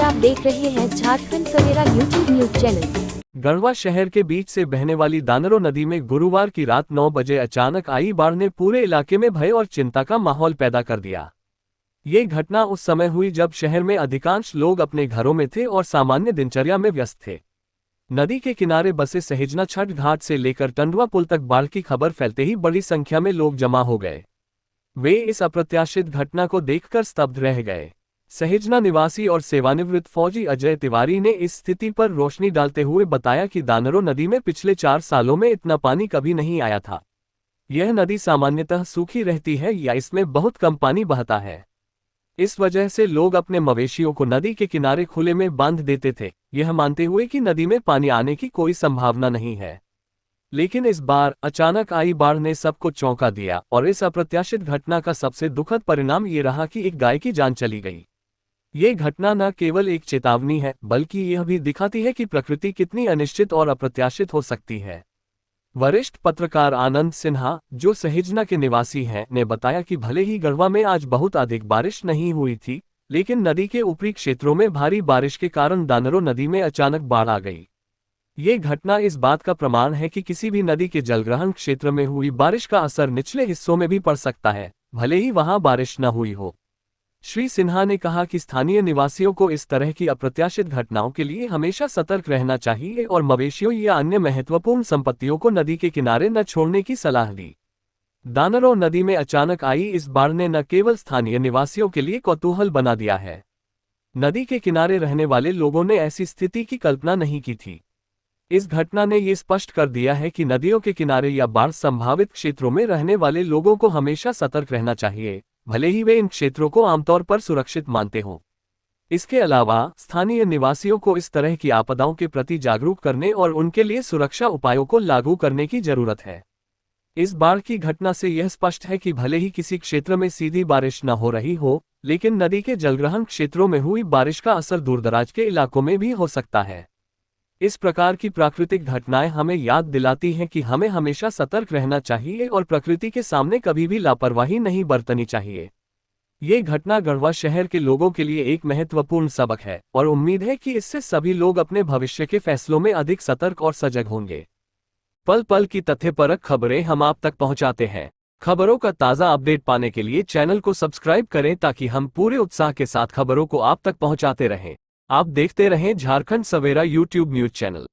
आप देख रहे हैं झारखंड सवेरा यूट्यूब न्यूज चैनल। गढ़वा शहर के बीच से बहने वाली दानरो नदी में गुरुवार की रात 9 बजे अचानक आई बाढ़ ने पूरे इलाके में भय और चिंता का माहौल पैदा कर दिया। ये घटना उस समय हुई जब शहर में अधिकांश लोग अपने घरों में थे और सामान्य दिनचर्या में व्यस्त थे। नदी के किनारे बसे सहेजना छठ घाट से लेकर टंडवा पुल तक बाढ़ की खबर फैलते ही बड़ी संख्या में लोग जमा हो गए। वे इस अप्रत्याशित घटना को देखकर स्तब्ध रह गए। सहेजना निवासी और सेवानिवृत्त फौजी अजय तिवारी ने इस स्थिति पर रोशनी डालते हुए बताया कि दानरो नदी में पिछले 4 सालों में इतना पानी कभी नहीं आया था। यह नदी सामान्यतः सूखी रहती है या इसमें बहुत कम पानी बहता है। इस वजह से लोग अपने मवेशियों को नदी के किनारे खुले में बांध देते थे, यह मानते हुए कि नदी में पानी आने की कोई संभावना नहीं है। लेकिन इस बार अचानक आई बाढ़ ने सबको चौंका दिया और इस अप्रत्याशित घटना का सबसे दुखद परिणाम ये रहा कि एक गाय की जान चली गई। ये घटना न केवल एक चेतावनी है बल्कि यह भी दिखाती है कि प्रकृति कितनी अनिश्चित और अप्रत्याशित हो सकती है। वरिष्ठ पत्रकार आनंद सिन्हा, जो सहेजना के निवासी हैं, ने बताया कि भले ही गढ़वा में आज बहुत अधिक बारिश नहीं हुई थी, लेकिन नदी के ऊपरी क्षेत्रों में भारी बारिश के कारण दानरो नदी में अचानक बाढ़ आ गई। ये घटना इस बात का प्रमाण है कि किसी भी नदी के जलग्रहण क्षेत्र में हुई बारिश का असर निचले हिस्सों में भी पड़ सकता है, भले ही वहां बारिश न हुई हो। श्री सिन्हा ने कहा कि स्थानीय निवासियों को इस तरह की अप्रत्याशित घटनाओं के लिए हमेशा सतर्क रहना चाहिए और मवेशियों या अन्य महत्वपूर्ण संपत्तियों को नदी के किनारे न छोड़ने की सलाह दी। दानरो नदी में अचानक आई इस बाढ़ ने न केवल स्थानीय निवासियों के लिए कौतूहल बना दिया है, नदी के किनारे रहने वाले लोगों ने ऐसी स्थिति की कल्पना नहीं की थी। इस घटना ने ये स्पष्ट कर दिया है कि नदियों के किनारे या बाढ़ संभावित क्षेत्रों में रहने वाले लोगों को हमेशा सतर्क रहना चाहिए, भले ही वे इन क्षेत्रों को आमतौर पर सुरक्षित मानते हों। इसके अलावा स्थानीय निवासियों को इस तरह की आपदाओं के प्रति जागरूक करने और उनके लिए सुरक्षा उपायों को लागू करने की जरूरत है। इस बाढ़ की घटना से यह स्पष्ट है कि भले ही किसी क्षेत्र में सीधी बारिश न हो रही हो, लेकिन नदी के जलग्रहण क्षेत्रों में हुई बारिश का असर दूरदराज के इलाकों में भी हो सकता है। इस प्रकार की प्राकृतिक घटनाएं हमें याद दिलाती हैं कि हमें हमेशा सतर्क रहना चाहिए और प्रकृति के सामने कभी भी लापरवाही नहीं बरतनी चाहिए। ये घटना गढ़वा शहर के लोगों के लिए एक महत्वपूर्ण सबक है और उम्मीद है कि इससे सभी लोग अपने भविष्य के फैसलों में अधिक सतर्क और सजग होंगे। पल पल की तथ्यपरक खबरें हम आप तक पहुंचाते हैं। खबरों का ताज़ा अपडेट पाने के लिए चैनल को सब्सक्राइब करें ताकि हम पूरे उत्साह के साथ खबरों को आप तक पहुंचाते रहें। आप देखते रहें झारखंड सवेरा यूट्यूब न्यूज चैनल।